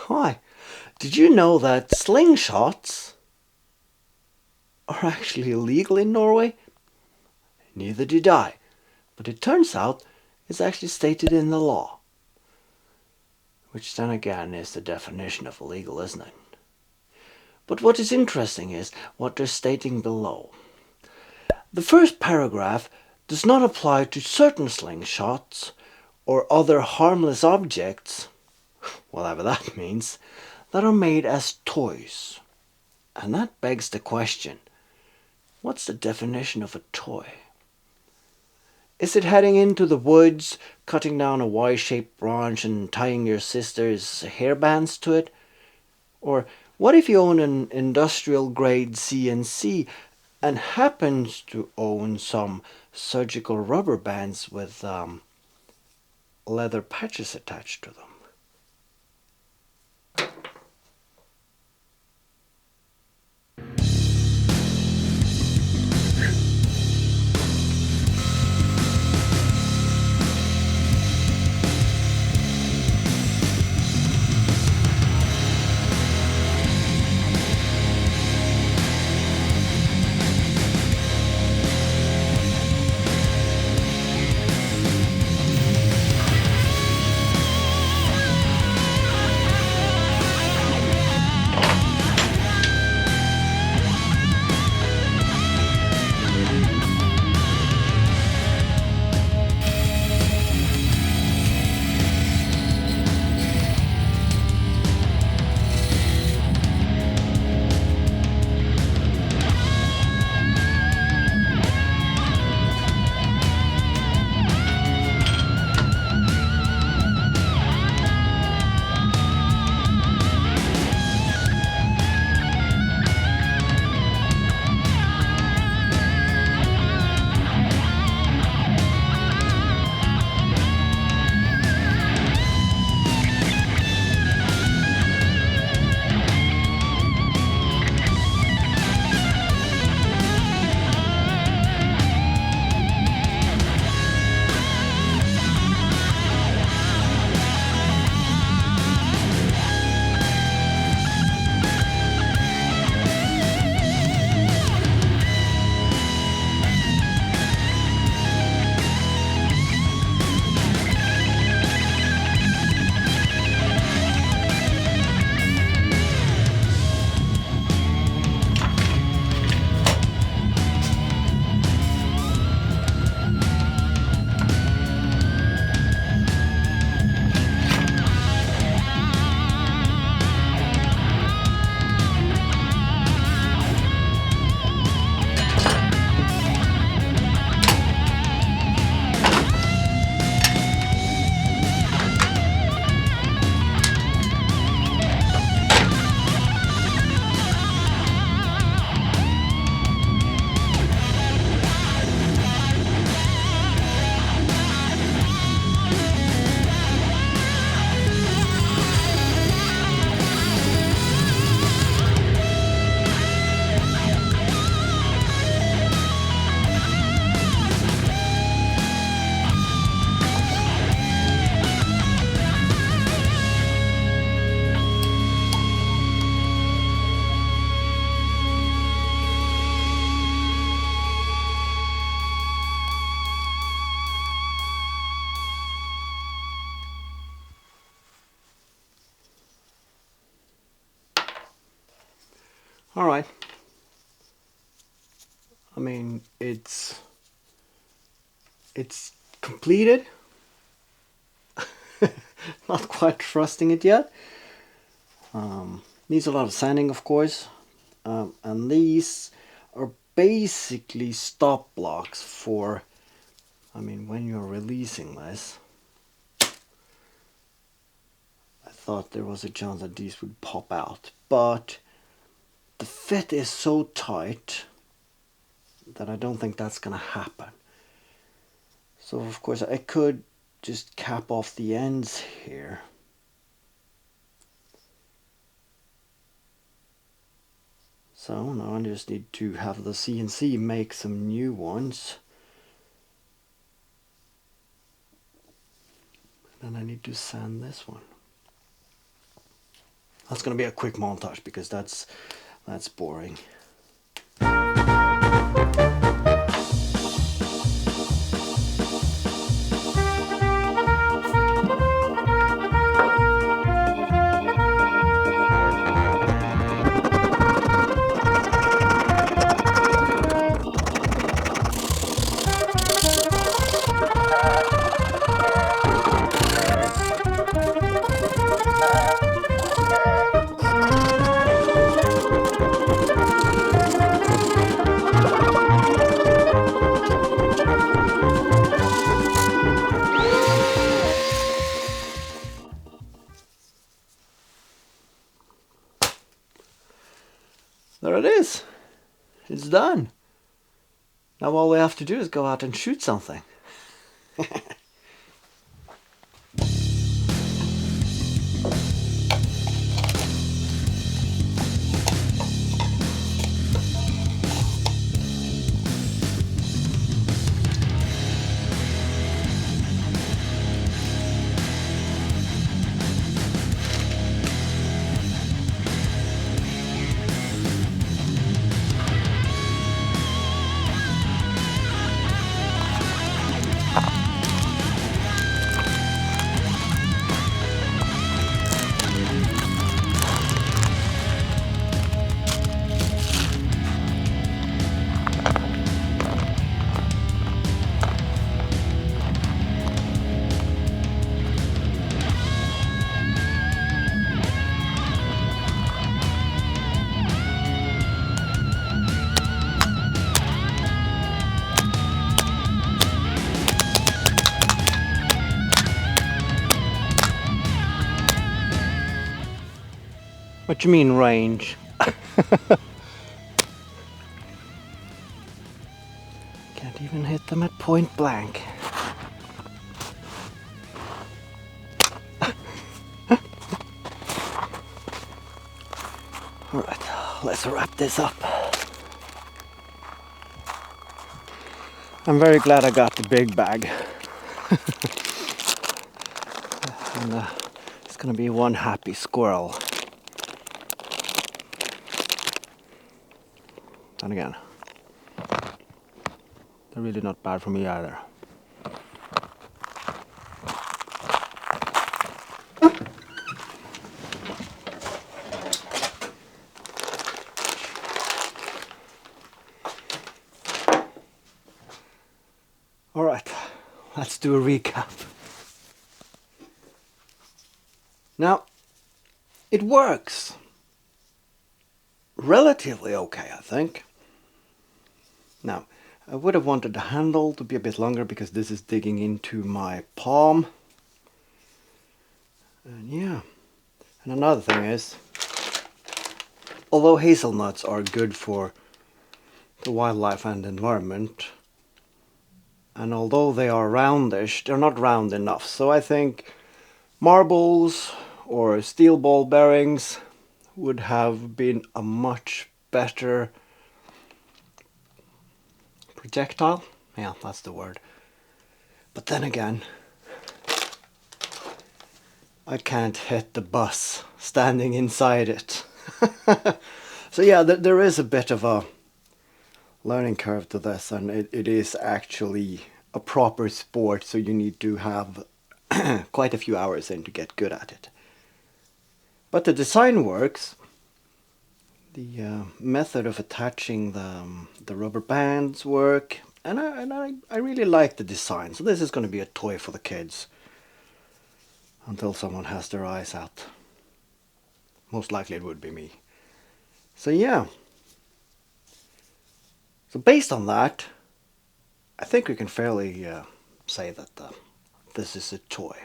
Hi, did you know that slingshots are actually illegal in Norway? Neither did I, but it turns out it's actually stated in the law. Which then again is the definition of illegal, isn't it? But what is interesting is what they're stating below. The first paragraph does not apply to certain slingshots or other harmless objects, whatever that means, that are made as toys. And that begs the question, what's the definition of a toy? Is it heading into the woods, cutting down a Y-shaped branch and tying your sister's hairbands to it? Or what if you own an industrial grade CNC and happens to own some surgical rubber bands with leather patches attached to them? All right. I mean, it's completed. Not quite trusting it yet. Needs a lot of sanding, of course. And these are basically stop blocks for, I mean, when you're releasing this. I thought there was a chance that these would pop out, but the fit is so tight that I don't think that's gonna happen. So of course I could just cap off the ends here. So now I just need to have the CNC make some new ones. Then I need to sand this one. That's gonna be a quick montage because that's boring. There it is. It's done. Now all we have to do is go out and shoot something. What do you mean range? Can't even hit them at point blank. Alright, let's wrap this up. I'm very glad I got the big bag. And it's gonna be one happy squirrel. And again, they're really not bad for me either. All right, let's do a recap. Now, it works relatively okay, I think. Now, I would have wanted the handle to be a bit longer because this is digging into my palm. And yeah, and another thing is, although hazelnuts are good for the wildlife and environment, and although they are roundish, they're not round enough. So I think marbles or steel ball bearings would have been a much better projectile. Yeah, that's the word. But then again, I can't hit the bus standing inside it. So yeah, there is a bit of a learning curve to this, and it is actually a proper sport, so you need to have quite a few hours in to get good at it. But the design works. The method of attaching the rubber bands work, and I really like the design. So this is going to be a toy for the kids until someone has their eyes out. Most likely it would be me. So yeah. So based on that, I think we can fairly say that this is a toy.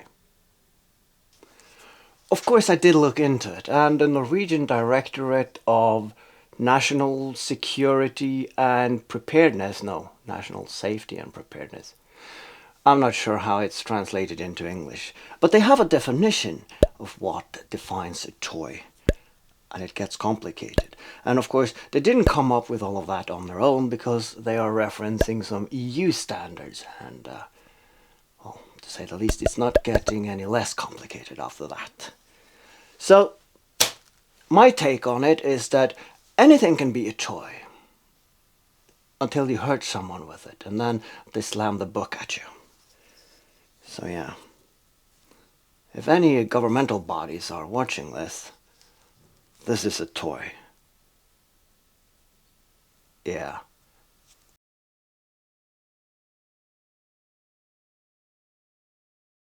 Of course I did look into it, and the Norwegian Directorate of National Security and Preparedness, no, National Safety and Preparedness. I'm not sure how it's translated into English, but they have a definition of what defines a toy, and it gets complicated. And of course, they didn't come up with all of that on their own because they are referencing some EU standards, and well, to say the least, it's not getting any less complicated after that. So, My take on it is that anything can be a toy until you hurt someone with it, and then they slam the book at you. So yeah, if any governmental bodies are watching this, this is a toy. Yeah.